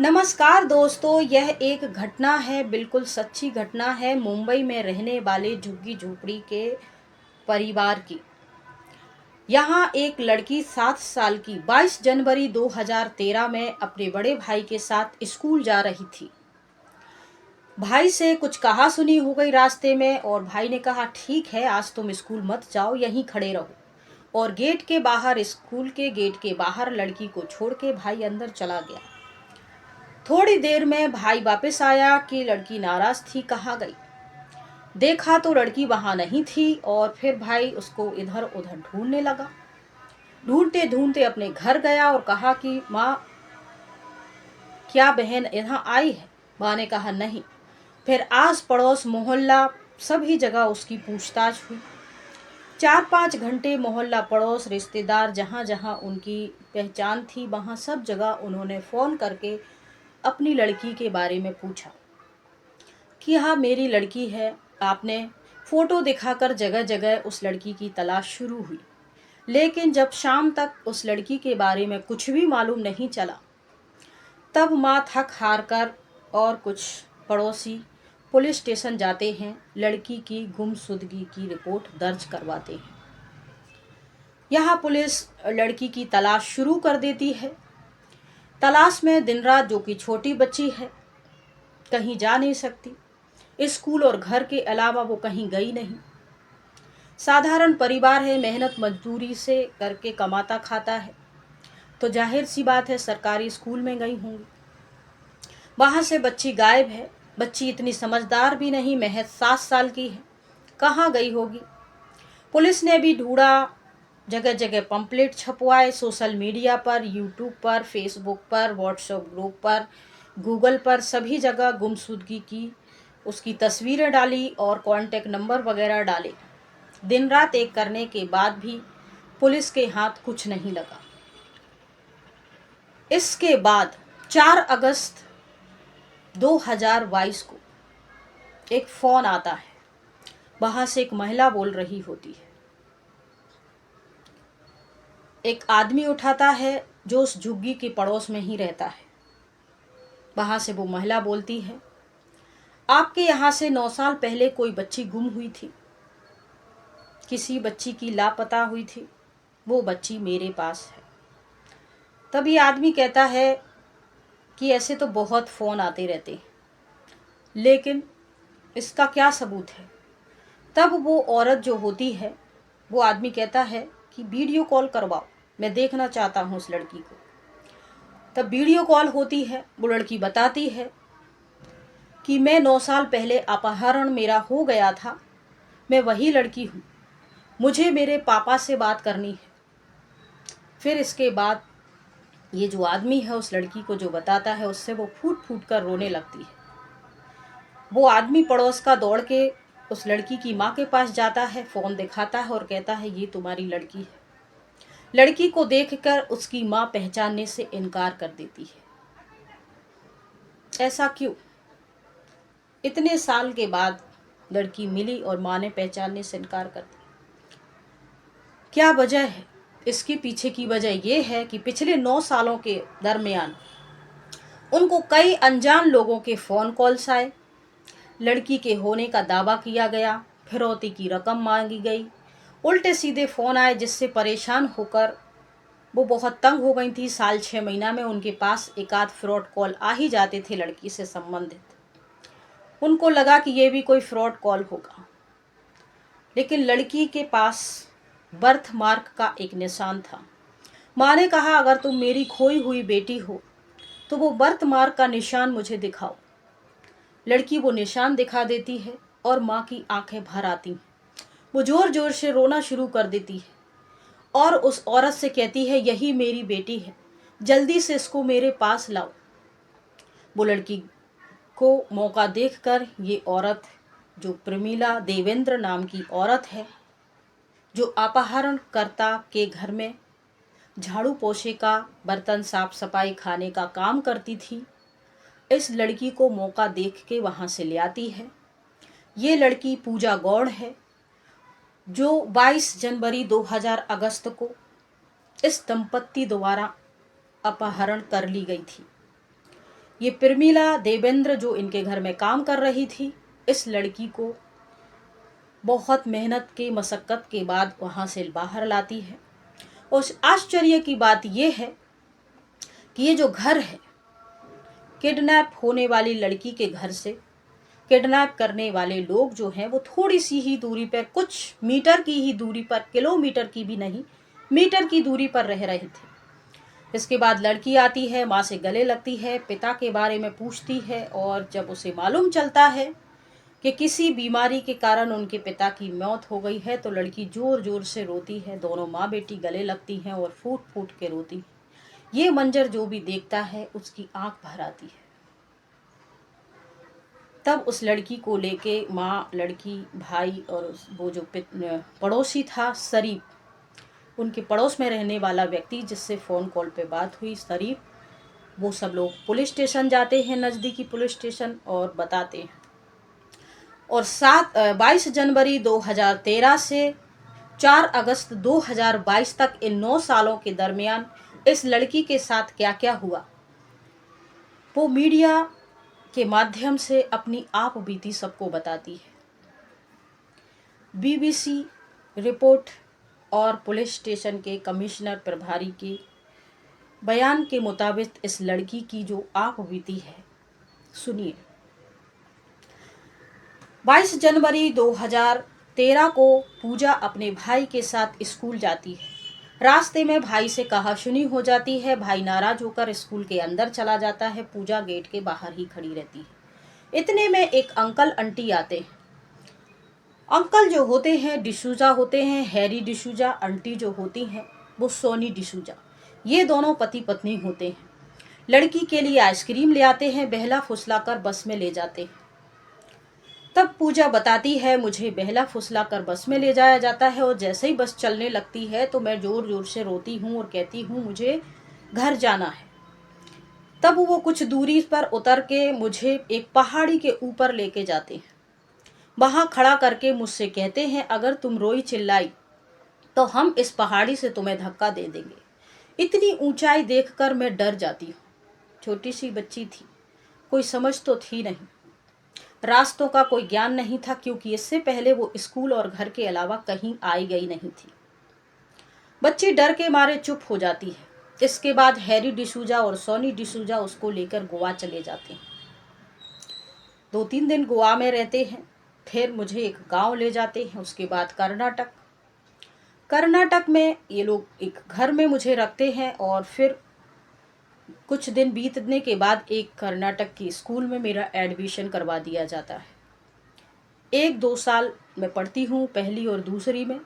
नमस्कार दोस्तों, यह एक घटना है, बिल्कुल सच्ची घटना है मुंबई में रहने वाले झुग्गी झोपड़ी के परिवार की। यहाँ एक लड़की 7 साल की 22 जनवरी 2013 में अपने बड़े भाई के साथ स्कूल जा रही थी। भाई से कुछ कहा सुनी हो गई रास्ते में और भाई ने कहा ठीक है, आज तुम स्कूल मत जाओ, यहीं खड़े रहो। और स्कूल के गेट के बाहर लड़की को छोड़ के भाई अंदर चला गया। थोड़ी देर में भाई वापस आया कि लड़की नाराज थी, कहाँ गई। देखा तो लड़की वहां नहीं थी और फिर भाई उसको इधर उधर ढूंढने लगा। ढूंढते ढूंढते अपने घर गया और कहा कि माँ, क्या बहन यहाँ आई है? माँ ने कहा नहीं। फिर आस पड़ोस मोहल्ला सभी जगह उसकी पूछताछ हुई। 4-5 घंटे मोहल्ला पड़ोस रिश्तेदार जहाँ जहाँ उनकी पहचान थी वहाँ सब जगह उन्होंने फ़ोन करके अपनी लड़की के बारे में पूछा कि हाँ मेरी लड़की है। आपने फ़ोटो दिखाकर जगह जगह उस लड़की की तलाश शुरू हुई, लेकिन जब शाम तक उस लड़की के बारे में कुछ भी मालूम नहीं चला, तब माँ थक हार कर और कुछ पड़ोसी पुलिस स्टेशन जाते हैं, लड़की की गुमशुदगी की रिपोर्ट दर्ज करवाते हैं। यहाँ पुलिस लड़की की तलाश शुरू कर देती है। तलाश में दिन रात, जो कि छोटी बच्ची है, कहीं जा नहीं सकती। स्कूल और घर के अलावा वो कहीं गई नहीं। साधारण परिवार है, मेहनत मजदूरी से करके कमाता खाता है, तो जाहिर सी बात है सरकारी स्कूल में गई होंगी। वहां से बच्ची गायब है। बच्ची इतनी समझदार भी नहीं, महज 7 साल की है, कहाँ गई होगी। पुलिस ने भी ढूंढा, जगह जगह पंपलेट छपवाए, सोशल मीडिया पर, यूट्यूब पर, फेसबुक पर, व्हाट्सएप ग्रुप पर, गूगल पर, सभी जगह गुमशुदगी की उसकी तस्वीरें डाली और कांटेक्ट नंबर वगैरह डाले। दिन रात एक करने के बाद भी पुलिस के हाथ कुछ नहीं लगा। इसके बाद 4 अगस्त 2022 को एक फोन आता है। वहां से एक महिला बोल रही होती है। एक आदमी उठाता है जो उस झुग्गी के पड़ोस में ही रहता है। वहां से वो महिला बोलती है, आपके यहाँ से 9 साल पहले कोई बच्ची गुम हुई थी, किसी बच्ची की लापता हुई थी, वो बच्ची मेरे पास है। तभी आदमी कहता है कि ऐसे तो बहुत फ़ोन आते रहते हैं, लेकिन इसका क्या सबूत है। तब वो औरत जो होती है, वो आदमी कहता है कि वीडियो कॉल करवाओ, मैं देखना चाहता हूँ उस लड़की को। तब वीडियो कॉल होती है। वो लड़की बताती है कि मैं 9 साल पहले अपहरण मेरा हो गया था, मैं वही लड़की हूँ, मुझे मेरे पापा से बात करनी है। फिर इसके बाद ये जो आदमी है उस लड़की को जो बताता है, उससे वो फूट फूट कर रोने लगती है। वो आदमी पड़ोस का दौड़ के उस लड़की की माँ के पास जाता है, फ़ोन दिखाता है और कहता है ये तुम्हारी लड़की है। लड़की को देखकर उसकी माँ पहचानने से इनकार कर देती है। ऐसा क्यों? इतने साल के बाद लड़की मिली और माँ ने पहचानने से इनकार कर दिया। क्या वजह है? इसके पीछे की वजह यह है कि पिछले 9 सालों के दरमियान उनको कई अनजान लोगों के फ़ोन कॉल्स आए। लड़की के होने का दावा किया गया, फिरौती की रकम मांगी गई, उल्टे सीधे फ़ोन आए, जिससे परेशान होकर वो बहुत तंग हो गई थी। साल 6 महीना में उनके पास एक आध फ्रॉड कॉल आ ही जाते थे लड़की से संबंधित। उनको लगा कि ये भी कोई फ्रॉड कॉल होगा, लेकिन लड़की के पास बर्थ मार्क का एक निशान था। माँ ने कहा अगर तुम मेरी खोई हुई बेटी हो तो वो बर्थ मार्क का निशान मुझे दिखाओ। लड़की वो निशान दिखा देती है और माँ की आंखें भर आती हैं। वो जोर जोर से रोना शुरू कर देती है और उस औरत से कहती है यही मेरी बेटी है, जल्दी से इसको मेरे पास लाओ। वो लड़की को मौका देखकर ये औरत, जो प्रमीला देवेंद्र नाम की औरत है, जो अपहरणकर्ता के घर में झाड़ू पोछे का, बर्तन साफ सफाई, खाने का काम करती थी, इस लड़की को मौका देख के वहाँ से ले आती है। ये लड़की पूजा गौड़ है, जो 22 जनवरी 2000 अगस्त को इस दंपत्ति द्वारा अपहरण कर ली गई थी। ये प्रमिला देवेंद्र जो इनके घर में काम कर रही थी, इस लड़की को बहुत मेहनत के मशक्क़त के बाद वहाँ से बाहर लाती है। और आश्चर्य की बात यह है कि ये जो घर है, किडनैप होने वाली लड़की के घर से किडनैप करने वाले लोग जो हैं वो थोड़ी सी ही दूरी पर, कुछ मीटर की ही दूरी पर, किलोमीटर की भी नहीं, मीटर की दूरी पर रह रहे थे। इसके बाद लड़की आती है, माँ से गले लगती है, पिता के बारे में पूछती है, और जब उसे मालूम चलता है कि किसी बीमारी के कारण उनके पिता की मौत हो गई है, तो लड़की जोर जोर से रोती है। दोनों माँ बेटी गले लगती हैं और फूट फूट के रोती है। ये मंजर जो भी देखता है उसकी आंख भर आती है। तब उस लड़की को लेके माँ, लड़की, भाई और वो जो पड़ोसी था शरीफ, उनके पड़ोस में रहने वाला व्यक्ति जिससे फ़ोन कॉल पे बात हुई शरीफ, वो सब लोग पुलिस स्टेशन जाते हैं, नज़दीकी पुलिस स्टेशन, और बताते हैं। और 22 जनवरी 2013 से 4 अगस्त 2022 तक इन 9 सालों के दरमियान इस लड़की के साथ क्या क्या हुआ, वो मीडिया के माध्यम से अपनी आप बीती सबको बताती है। बीबीसी रिपोर्ट और पुलिस स्टेशन के कमिश्नर प्रभारी के बयान के मुताबिक इस लड़की की जो आप बीती है, सुनिए। 22 जनवरी 2013 को पूजा अपने भाई के साथ स्कूल जाती है। रास्ते में भाई से कहासुनी हो जाती है। भाई नाराज होकर स्कूल के अंदर चला जाता है। पूजा गेट के बाहर ही खड़ी रहती है। इतने में एक अंकल आंटी आते हैं। अंकल जो होते हैं डिसूजा होते हैं, हैरी डिसूजा। आंटी जो होती हैं वो सोनी डिसूजा। ये दोनों पति पत्नी होते हैं। लड़की के लिए आइसक्रीम ले आते हैं, बहला फुसलाकर बस में ले जाते हैं। तब पूजा बताती है, मुझे बहला फुसलाकर बस में ले जाया जाता है, और जैसे ही बस चलने लगती है तो मैं जोर जोर से रोती हूँ और कहती हूँ मुझे घर जाना है। तब वो कुछ दूरी पर उतर के मुझे एक पहाड़ी के ऊपर लेके जाते हैं। वहां खड़ा करके मुझसे कहते हैं, अगर तुम रोई चिल्लाई तो हम इस पहाड़ी से तुम्हें धक्का दे देंगे। इतनी ऊंचाई देखकर मैं डर जाती हूँ। छोटी सी बच्ची थी, कोई समझ तो थी नहीं, रास्तों का कोई ज्ञान नहीं था, क्योंकि इससे पहले वो स्कूल और घर के अलावा कहीं आई गई नहीं थी। बच्ची डर के मारे चुप हो जाती है। इसके बाद हैरी डिसूजा और सोनी डिसूजा उसको लेकर गोवा चले जाते हैं। 2-3 दिन गोवा में रहते हैं। फिर मुझे एक गांव ले जाते हैं। उसके बाद कर्नाटक में ये लोग एक घर में मुझे रखते हैं, और फिर कुछ दिन बीतने के बाद एक कर्नाटक की स्कूल में मेरा एडमिशन करवा दिया जाता है। 1-2 साल मैं पढ़ती हूँ, पहली और दूसरी में।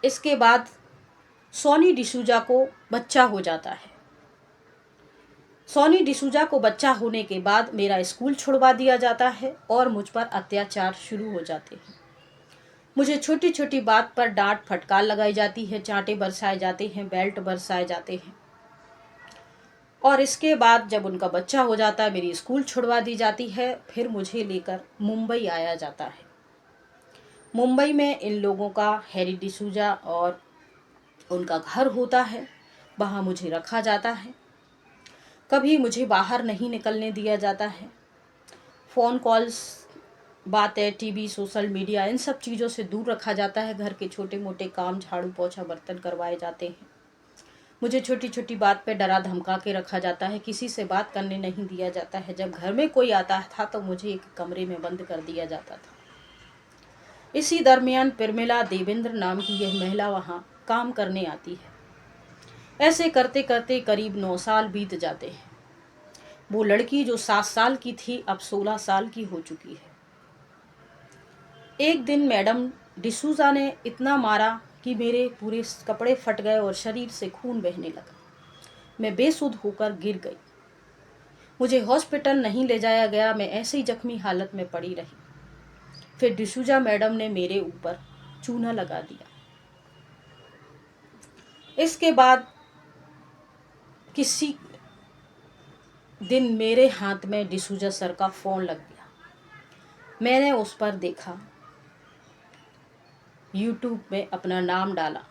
इसके बाद सोनी डिसूजा को बच्चा हो जाता है। सोनी डिसूजा को बच्चा होने के बाद मेरा स्कूल छुड़वा दिया जाता है और मुझ पर अत्याचार शुरू हो जाते हैं। मुझे छोटी छोटी बात पर डांट फटकार लगाई जाती है, चांटे बरसाए जाते हैं, बेल्ट बरसाए जाते हैं। और इसके बाद जब उनका बच्चा हो जाता है, मेरी स्कूल छुड़वा दी जाती है। फिर मुझे लेकर मुंबई आया जाता है। मुंबई में इन लोगों का, हैरी डिसूजा और उनका घर होता है, वहाँ मुझे रखा जाता है। कभी मुझे बाहर नहीं निकलने दिया जाता है। फ़ोन कॉल्स, बातें, टीवी, सोशल मीडिया, इन सब चीज़ों से दूर रखा जाता है। घर के छोटे मोटे काम, झाड़ू पोछा, बर्तन करवाए जाते हैं। मुझे छोटी छोटी बात पे डरा धमका के रखा जाता है। किसी से बात करने नहीं दिया जाता है। जब घर में कोई आता था तो मुझे एक कमरे में बंद कर दिया जाता था। इसी दरमियान प्रमिला देवेंद्र नाम की यह महिला वहाँ काम करने आती है। ऐसे करते करते करीब 9 साल बीत जाते हैं। वो लड़की जो 7 साल की थी अब 16 साल की हो चुकी है। एक दिन मैडम डिसूजा ने इतना मारा कि मेरे पूरे कपड़े फट गए और शरीर से खून बहने लगा। मैं बेसुध होकर गिर गई। मुझे हॉस्पिटल नहीं ले जाया गया, मैं ऐसे ही जख्मी हालत में पड़ी रही। फिर डिसूजा मैडम ने मेरे ऊपर चूना लगा दिया। इसके बाद किसी दिन मेरे हाथ में डिसूजा सर का फ़ोन लग गया। मैंने उस पर देखा, यूट्यूब में अपना नाम डाला।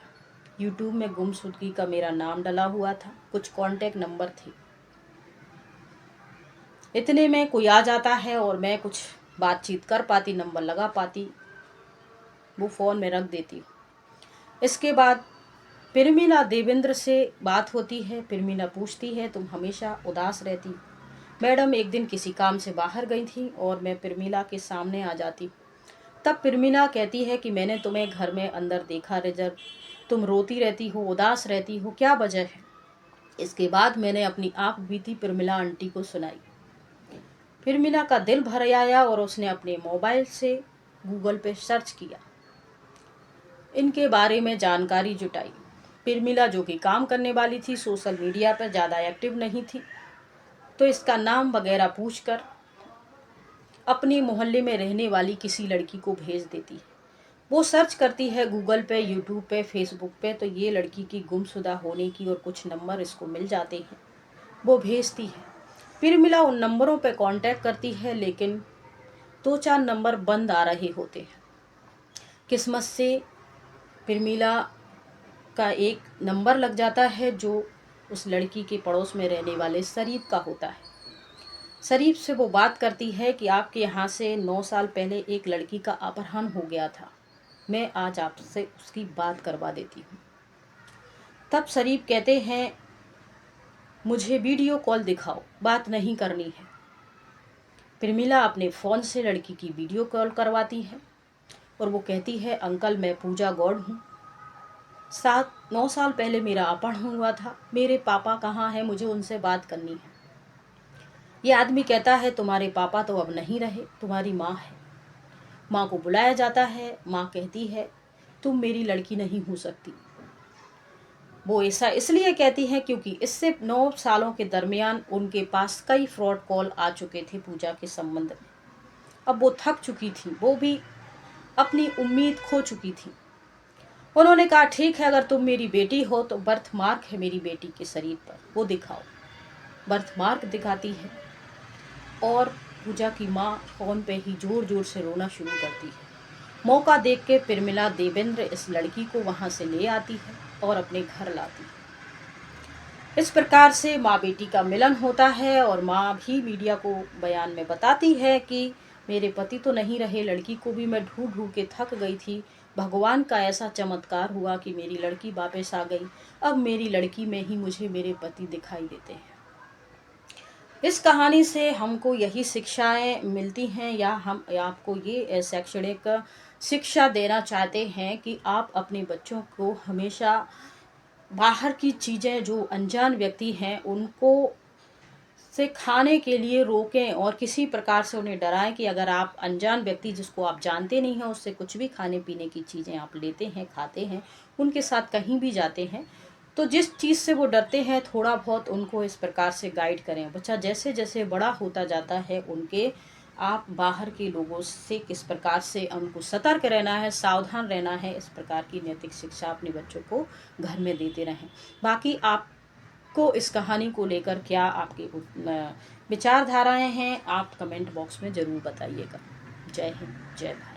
यूट्यूब में गुमशुदगी का मेरा नाम डला हुआ था, कुछ कांटेक्ट नंबर थे। इतने में कोई आ जाता है और मैं कुछ बातचीत कर पाती, नंबर लगा पाती, वो फ़ोन में रख देती हूँ। इसके बाद पिरमिला देवेंद्र से बात होती है। पिरमिला पूछती है, तुम हमेशा उदास रहती हो? मैडम एक दिन किसी काम से बाहर गई थी और मैं पिरमिला के सामने आ जाती। तब पिरमिला कहती है कि मैंने तुम्हें घर में अंदर देखा रिजर्व, तुम रोती रहती हो, उदास रहती हो, क्या वजह है? इसके बाद मैंने अपनी आप बीती पिरमिला आंटी को सुनाई। पिरमिला का दिल भर आया और उसने अपने मोबाइल से गूगल पे सर्च किया, इनके बारे में जानकारी जुटाई। पिरमिला जो कि काम करने वाली थी, सोशल मीडिया पर ज़्यादा एक्टिव नहीं थी, तो इसका नाम वगैरह पूछकर अपने मोहल्ले में रहने वाली किसी लड़की को भेज देती है। वो सर्च करती है गूगल पे, यूट्यूब पे, फेसबुक पे, तो ये लड़की की गुमशुदा होने की और कुछ नंबर इसको मिल जाते हैं। वो भेजती है। पिरमिला उन नंबरों पे कांटेक्ट करती है, लेकिन 2-4 नंबर बंद आ रहे होते हैं। किस्मत से पिरमिला का एक नंबर लग जाता है जो उस लड़की के पड़ोस में रहने वाले शरीफ का होता है। शरीफ से वो बात करती है कि आपके यहाँ से 9 साल पहले एक लड़की का अपहरण हो गया था, मैं आज आपसे उसकी बात करवा देती हूँ। तब शरीफ कहते हैं, मुझे वीडियो कॉल दिखाओ, बात नहीं करनी है। पिरमिला अपने फ़ोन से लड़की की वीडियो कॉल करवाती है और वो कहती है, अंकल मैं पूजा गौड़ हूँ, 9 साल पहले मेरा अपहरण हुआ था, मेरे पापा कहाँ हैं, मुझे उनसे बात करनी है। ये आदमी कहता है, तुम्हारे पापा तो अब नहीं रहे, तुम्हारी माँ है। माँ को बुलाया जाता है। माँ कहती है, तुम मेरी लड़की नहीं हो सकती। वो ऐसा इसलिए कहती है क्योंकि इससे 9 सालों के दरमियान उनके पास कई फ्रॉड कॉल आ चुके थे पूजा के संबंध में। अब वो थक चुकी थी, वो भी अपनी उम्मीद खो चुकी थी। उन्होंने कहा, ठीक है, अगर तुम मेरी बेटी हो तो बर्थ मार्क है मेरी बेटी के शरीर पर, वो दिखाओ। बर्थ मार्क दिखाती है और पूजा की माँ फ़ोन पे ही जोर जोर से रोना शुरू करती है। मौका देख के पिरमिला देवेंद्र इस लड़की को वहाँ से ले आती है और अपने घर लाती है। इस प्रकार से माँ बेटी का मिलन होता है और माँ भी मीडिया को बयान में बताती है कि मेरे पति तो नहीं रहे, लड़की को भी मैं ढूंढ ढूंढ के थक गई थी, भगवान का ऐसा चमत्कार हुआ कि मेरी लड़की वापस आ गई, अब मेरी लड़की में ही मुझे मेरे पति दिखाई देते हैं। इस कहानी से हमको यही शिक्षाएं मिलती हैं या हम आपको ये शैक्षणिक शिक्षा देना चाहते हैं कि आप अपने बच्चों को हमेशा बाहर की चीज़ें, जो अनजान व्यक्ति हैं उनको से खाने के लिए रोकें और किसी प्रकार से उन्हें डराएं कि अगर आप अनजान व्यक्ति जिसको आप जानते नहीं हैं उससे कुछ भी खाने पीने की चीज़ें आप लेते हैं, खाते हैं, उनके साथ कहीं भी जाते हैं, तो जिस चीज़ से वो डरते हैं थोड़ा बहुत उनको इस प्रकार से गाइड करें। बच्चा जैसे जैसे बड़ा होता जाता है उनके आप बाहर के लोगों से किस प्रकार से उनको सतर्क रहना है, सावधान रहना है, इस प्रकार की नैतिक शिक्षा अपने बच्चों को घर में देते रहें। बाकी आपको इस कहानी को लेकर क्या आपके विचारधाराएं हैं, आप कमेंट बॉक्स में ज़रूर बताइएगा। जय हिंद, जय भारत।